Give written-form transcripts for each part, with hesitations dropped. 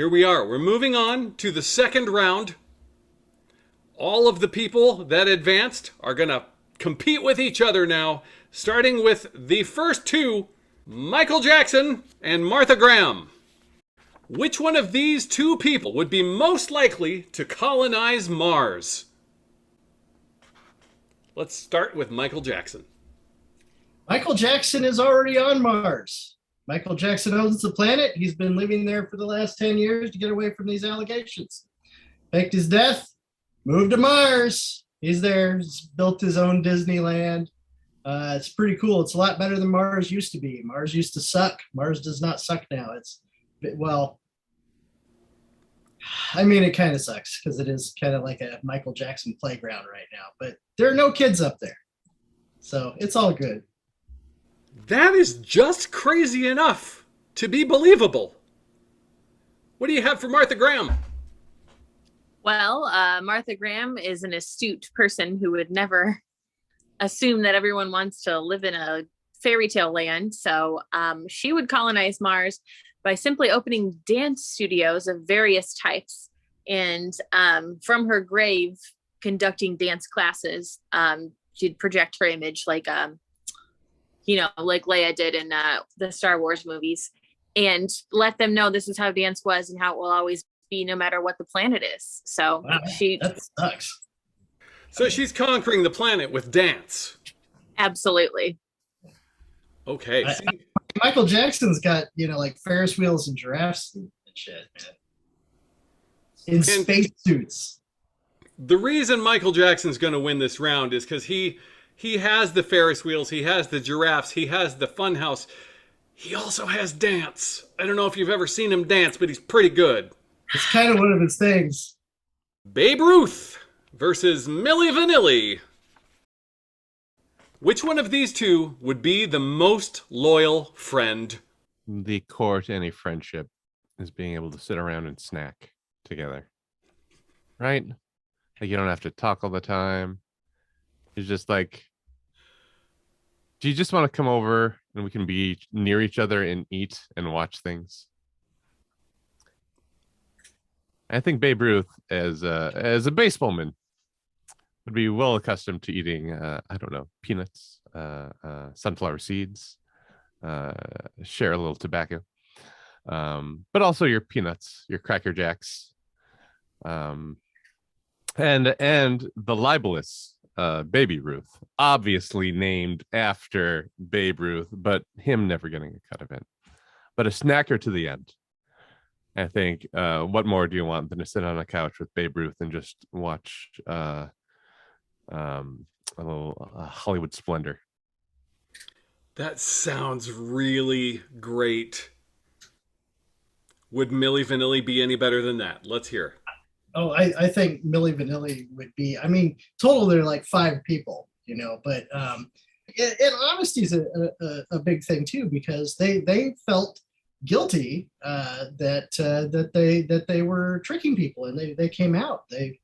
here we are. We're moving on to the second round. All of the people that advanced are going to compete with each other now, starting with the first two, Michael Jackson and Martha Graham. Which one of these two people would be most likely to colonize Mars? Let's start with Michael Jackson. Michael Jackson is already on Mars. Michael Jackson owns the planet. He's been living there for the last 10 years to get away from these allegations. Faked his death, moved to Mars. He's there. He's built his own Disneyland. It's pretty cool. It's a lot better than Mars used to be. Mars used to suck. Mars does not suck now. Well, I mean, it kind of sucks because it is kind of like a Michael Jackson playground right now, but there are no kids up there. So it's all good. That is just crazy enough to be believable. What do you have for Martha Graham? Well, Martha Graham is an astute person who would never assume that everyone wants to live in a fairy tale land. So she would colonize Mars by simply opening dance studios of various types and from her grave conducting dance classes. She'd project her image like Leia did in the Star Wars movies, and let them know this is how dance was and how it will always be no matter what the planet is. So wow, that sucks. So she's conquering the planet with dance. Absolutely. Okay. Michael Jackson's got, like Ferris wheels and giraffes and shit, man. In spacesuits. The reason Michael Jackson's going to win this round is because he has the Ferris wheels, he has the giraffes, he has the funhouse. He also has dance. I don't know if you've ever seen him dance, but he's pretty good. It's kind of one of his things. Babe Ruth versus Milli Vanilli. Which one of these two would be the most loyal friend? The core to any friendship is being able to sit around and snack together. Right? Like, you don't have to talk all the time. It's just like, do you just want to come over and we can be near each other and eat and watch things? I think Babe Ruth, as a baseballman, would be well accustomed to eating, peanuts, sunflower seeds, share a little tobacco, but also your peanuts, your Cracker Jacks, and the libelous Baby Ruth, obviously named after Babe Ruth, but him never getting a cut of it. But a snacker to the end. I think, what more do you want than to sit on a couch with Babe Ruth and just watch a little Hollywood splendor? That sounds really great. Would Milli Vanilli be any better than that? Let's hear. Oh, I think Milli Vanilli would be, total they're like 5 people, but and honesty is a big thing too, because they felt guilty that they were tricking people, and they came out. They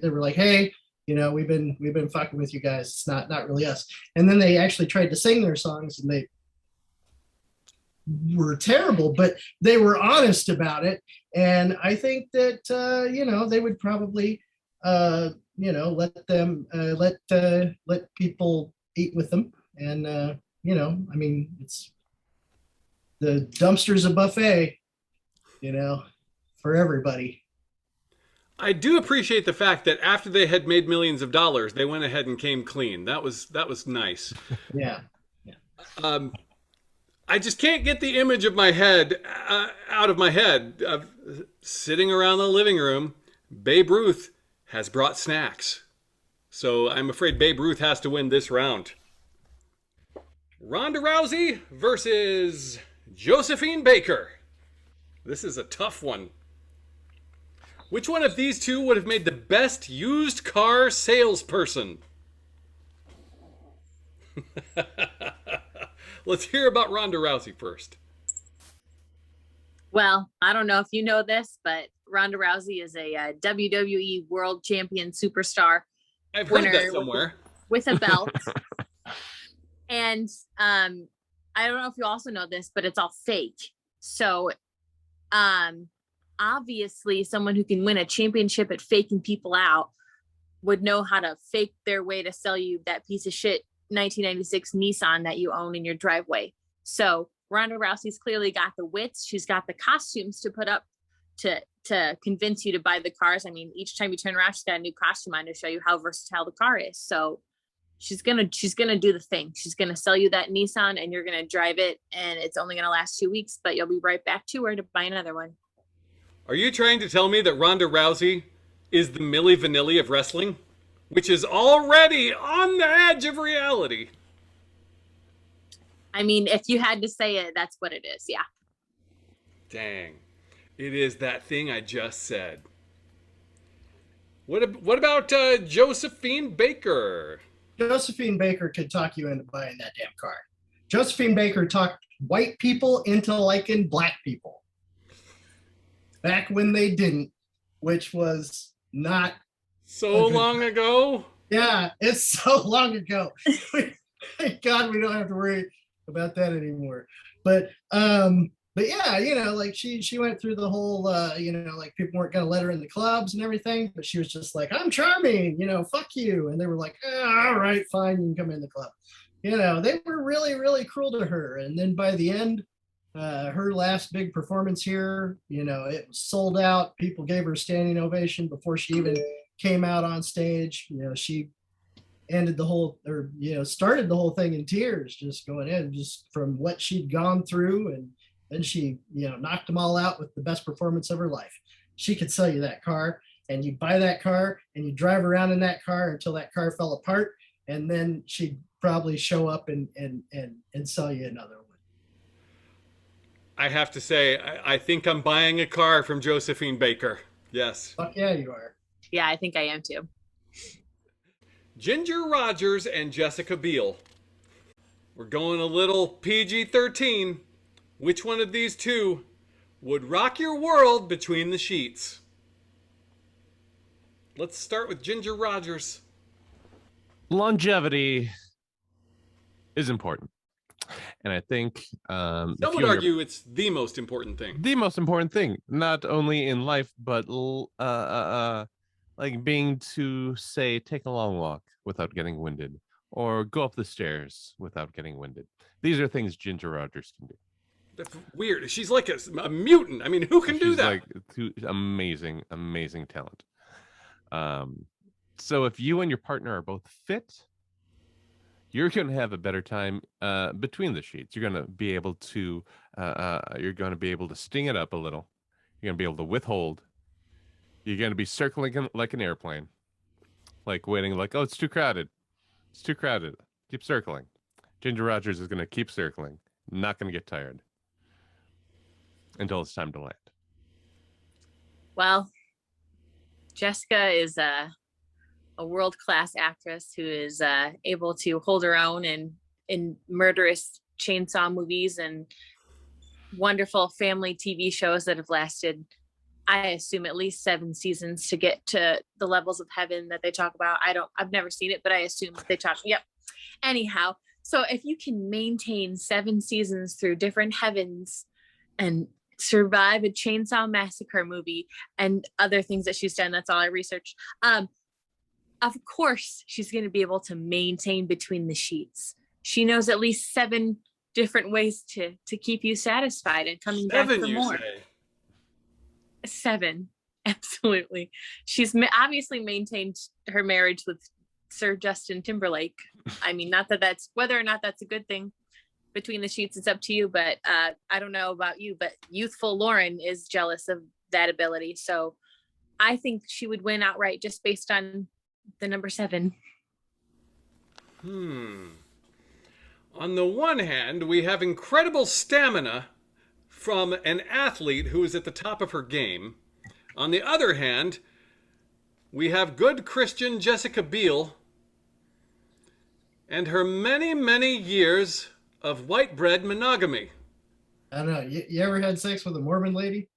were like, hey, we've been fucking with you guys. It's not really us. And then they actually tried to sing their songs, and they were terrible, but they were honest about it. And I think that they would probably let people eat with them. And it's the dumpster's a buffet, for everybody. I do appreciate the fact that after they had made millions of dollars, they went ahead and came clean. That was nice. Yeah. I just can't get the image of my head out of my head of sitting around the living room. Babe Ruth has brought snacks. So I'm afraid Babe Ruth has to win this round. Ronda Rousey versus Josephine Baker. This is a tough one. Which one of these two would have made the best used car salesperson? Let's hear about Ronda Rousey first. Well, I don't know if you know this, but Ronda Rousey is a WWE World Champion Superstar. I've heard that somewhere. With a belt. And I don't know if you also know this, but it's all fake. So obviously someone who can win a championship at faking people out would know how to fake their way to sell you that piece of shit 1996 Nissan that you own in your driveway. So Ronda Rousey's clearly got the wits. She's got the costumes to put up to convince you to buy the cars. I mean, each time you turn around, she's got a new costume on to show you how versatile the car is. So she's gonna do the thing. She's gonna sell you that Nissan, and you're gonna drive it, and it's only gonna last 2 weeks, but you'll be right back to her to buy another one. Are you trying to tell me that Ronda Rousey is the Milli Vanilli of wrestling, which is already on the edge of reality? I mean, if you had to say it, that's what it is. Yeah. Dang. It is that thing I just said. What about Josephine Baker? Josephine Baker could talk you into buying that damn car. Josephine Baker talked white people into liking black people. Back when they didn't, which was not so long ago. Yeah, it's so long ago. Thank God we don't have to worry about that anymore. But yeah, you know, like she went through the whole, you know, like people weren't going to let her in the clubs and everything, but she was just like, I'm charming, you know, fuck you. And they were like, all right, fine, you can come in the club. You know, they were really, really cruel to her. And then by the end, her last big performance here, you know, it was sold out. People gave her a standing ovation before she even came out on stage. You know, she ended the whole, or, you know, started the whole thing in tears, just going in, just from what she'd gone through. And then she, you know, knocked them all out with the best performance of her life. She could sell you that car, and you buy that car and you drive around in that car until that car fell apart. And then she'd probably show up and sell you another one. I have to say, I think I'm buying a car from Josephine Baker. Yes. Fuck yeah, you are. Yeah, I think I am too. Ginger Rogers and Jessica Biel. We're going a little PG-13. Which one of these two would rock your world between the sheets? Let's start with Ginger Rogers. Longevity is important. And I think some would argue it's the most important thing. The most important thing, not only in life, but like being to, say, take a long walk without getting winded, or go up the stairs without getting winded. These are things Ginger Rogers can do. That's weird. She's like a mutant. I mean, who can do that? Like amazing talent. So if you and your partner are both fit, you're going to have a better time between the sheets. You're going to be able to sting it up a little. You're going to be able to withhold. You're going to be circling like an airplane, like waiting, like, oh, it's too crowded. It's too crowded. Keep circling. Ginger Rogers is going to keep circling. Not going to get tired until it's time to land. Well, Jessica is a world-class actress who is able to hold her own in murderous chainsaw movies and wonderful family TV shows that have lasted, I assume, at least 7 seasons to get to the levels of heaven that they talk about. I've never seen it, but I assume they talk. Yep. Anyhow, so if you can maintain 7 seasons through different heavens and survive a chainsaw massacre movie and other things that she's done, that's all I researched. Of course, she's going to be able to maintain between the sheets. She knows at least 7 different ways to keep you satisfied and coming back for more. Say? 7, absolutely. She's obviously maintained her marriage with Sir Justin Timberlake. I mean, not that that's whether or not that's a good thing. Between the sheets, it's up to you. But I don't know about you, but youthful Lauren is jealous of that ability. So I think she would win outright just based on the number 7. On the one hand, we have incredible stamina from an athlete who is at the top of her game. On the other hand, we have good Christian Jessica Biel and her many, many years of white bread monogamy. I don't know. You ever had sex with a Mormon lady?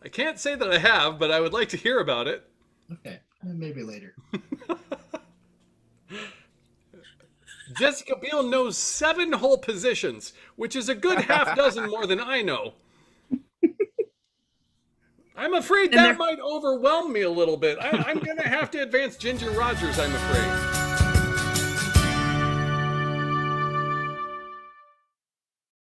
I can't say that I have, but I would like to hear about it. Okay, maybe later. Jessica Biel knows 7 whole positions, which is a good half dozen more than I know. I'm afraid And that might overwhelm me a little bit. I'm going to have to advance Ginger Rogers, I'm afraid.